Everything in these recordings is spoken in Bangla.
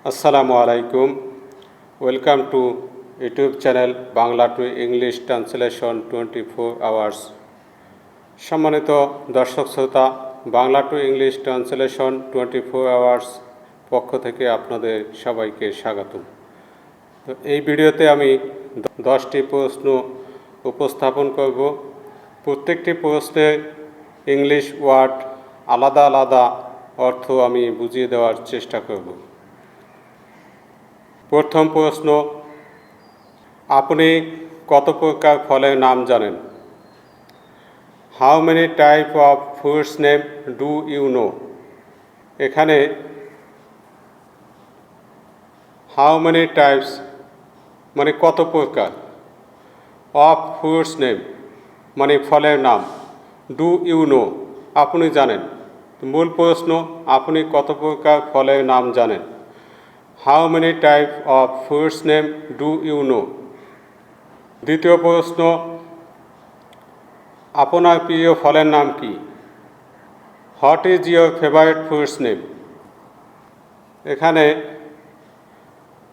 আসসালামু আলাইকুম। Welcome to YouTube channel Bangla to English translation 24 hours. সম্মানিত দর্শক শ্রোতা, Bangla to English translation 24 hours পক্ষ থেকে আপনাদের সবাইকে স্বাগতম। তো এই ভিডিওতে আমি 10টি প্রশ্ন উপস্থাপন করব। প্রত্যেকটি প্রশ্নের ইংলিশ ওয়ার্ড আলাদা আলাদা অর্থ আমি বুঝিয়ে দেওয়ার চেষ্টা করব। প্রথম প্রশ্ন, আপনি কত প্রকার ফলের নাম জানেন? How many type of fruits name do you know? এখানে হাউ মেনি টাইপস মানে কত প্রকার, অফ ফ্রুটস নেম মানে ফলের নাম, ডু ইউ নো আপনি জানেন। মূল প্রশ্ন, আপনি কত প্রকার ফলের নাম জানেন? How many type of fruits name do you know? দ্বিতীয় প্রশ্ন, আপনার প্রিয় ফলের নাম কি? What is your favourite fruits name? এখানে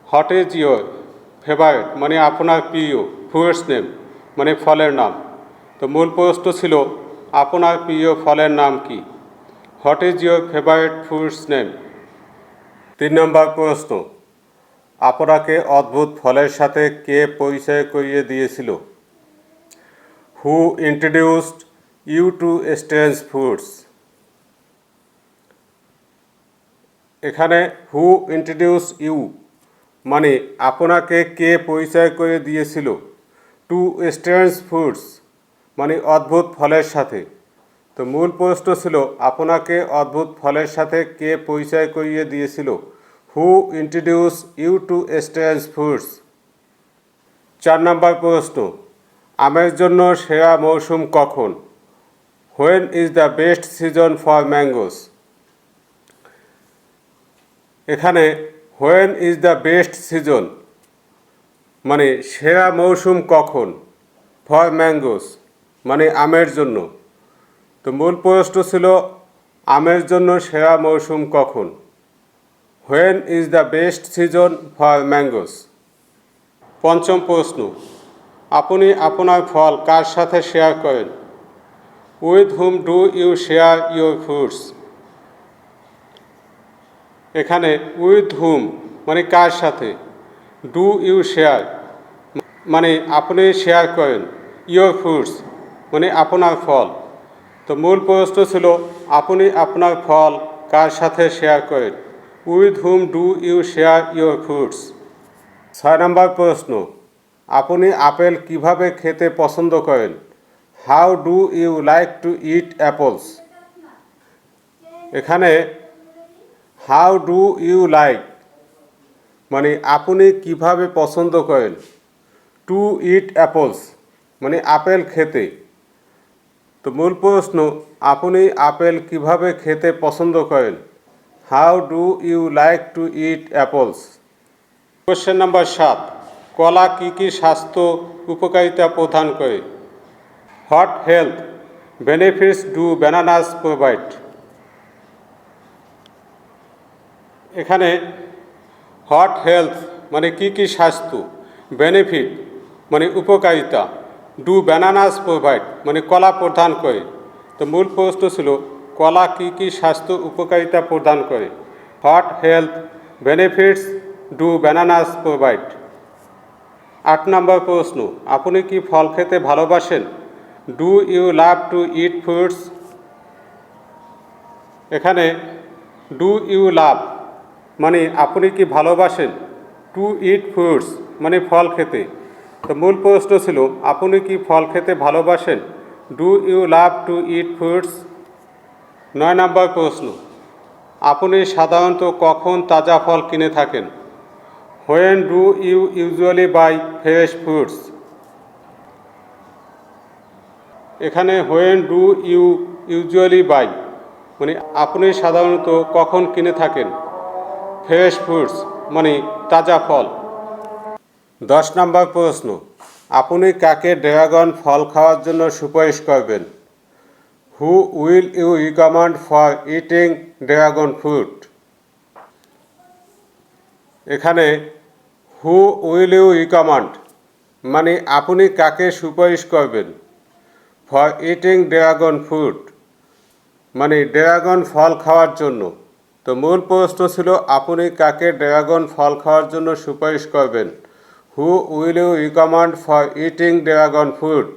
হোয়াট ইজ ইয়োর ফেভারিট মানে আপনার প্রিয়, ফ্রুটস নেম মানে ফলের নাম। তো মূল প্রশ্ন ছিল আপনার প্রিয় ফলের নাম কি? What is your favourite fruits name? 3 number প্রশ্ন, আপনাকে অদ্ভুত ফলের সাথে কে পরিচয় করিয়ে দিয়েছিল? Who introduced you to strange fruits? এখানে হু ইন্ট্রোডিউস ইউ মানে আপনাকে কে পরিচয় করে দিয়েছিল, টু স্ট্রেঞ্জ ফ্রুটস মানে অদ্ভুত ফলের সাথে। তো মূল প্রশ্ন ছিল আপনাকে অদ্ভুত ফলের সাথে কে পরিচয় করিয়ে দিয়েছিল? Who introduce you to strange fruits? 4 number প্রশ্ন, আমের জন্য সেরা মৌসুম কখন? When is the best season for mangoes? এখানে when is the best season মানে সেরা মৌসুম কখন, ফর ম্যাঙ্গোস মানে আমের জন্য। তো মূল প্রশ্ন ছিল আমের জন্য সেরা মৌসুম কখন? When is the best season for mangoes? পঞ্চম প্রশ্ন, আপনি আপনার ফল কার সাথে শেয়ার করেন? With whom do you share your fruits? এখানে উইথ হুম মানে কার সাথে, ডু ইউ শেয়ার মানে আপনি শেয়ার করেন, ইয়োর ফ্রুটস মানে আপনার ফল। তো মূল প্রশ্ন ছিল আপনি আপনার ফল কার সাথে শেয়ার করেন? With whom do you share your fruits? 6 নম্বর প্রশ্ন, আপনি আপেল কিভাবে খেতে পছন্দ করেন? How do you like to eat apples? এখানে হাউ ডু ইউ লাইক মানে আপনি কিভাবে পছন্দ করেন, টু ইট অ্যাপলস মানে আপেল খেতে। তো মূল প্রশ্ন আপনি আপেল কিভাবে খেতে পছন্দ করেন? How do you like to eat apples? Question number 7, কলা কী কী স্বাস্থ্য উপকারিতা প্রদান করে? What health benefits do bananas provide? এখানে হোয়াট হেলথ মানে কী কী স্বাস্থ্য, বেনিফিট মানে উপকারিতা, ডু ব্যানানাস প্রোভাইড মানে কলা প্রদান করে। তো মূল প্রশ্ন ছিল কলা কী কী স্বাস্থ্য উপকারিতা প্রদান করে? What health benefits do bananas provide? 8 নম্বর প্রশ্ন, আপনি কি ফল খেতে ভালোবাসেন? Do you love to eat fruits? এখানে ডু ইউ লাভ মানে আপনি কি ভালোবাসেন, টু ইট ফ্রুটস মানে ফল খেতে। তো মূল প্রশ্ন ছিল আপনি কি ফল খেতে ভালোবাসেন? Do you love to eat fruits? 9 number প্রশ্ন, আপনি সাধারণত কখন তাজা ফল কিনে থাকেন? When do you usually buy fresh fruits? এখানে when do you usually buy মানে আপনি সাধারণত কখন কিনে থাকেন, ফ্রেশ ফ্রুটস মানে তাজা ফল। 10 নম্বর প্রশ্ন, আপনি কাকে ড্রাগন ফল খাওয়ার জন্য সুপারিশ করবেন? Who will you recommend for eating dragon fruit? এখানে হু উইল ইউ রিকমেন্ড মানে আপনি কাকে সুপারিশ করবেন। ফর ইটিং ড্রাগন ফ্রুট মানে ড্রাগন ফল খাওয়ার জন্য। তো মূল প্রশ্ন ছিল আপনি কাকে ড্রাগন ফল খাওয়ার জন্য সুপারিশ করবেন। Who will you recommend for eating dragon fruit.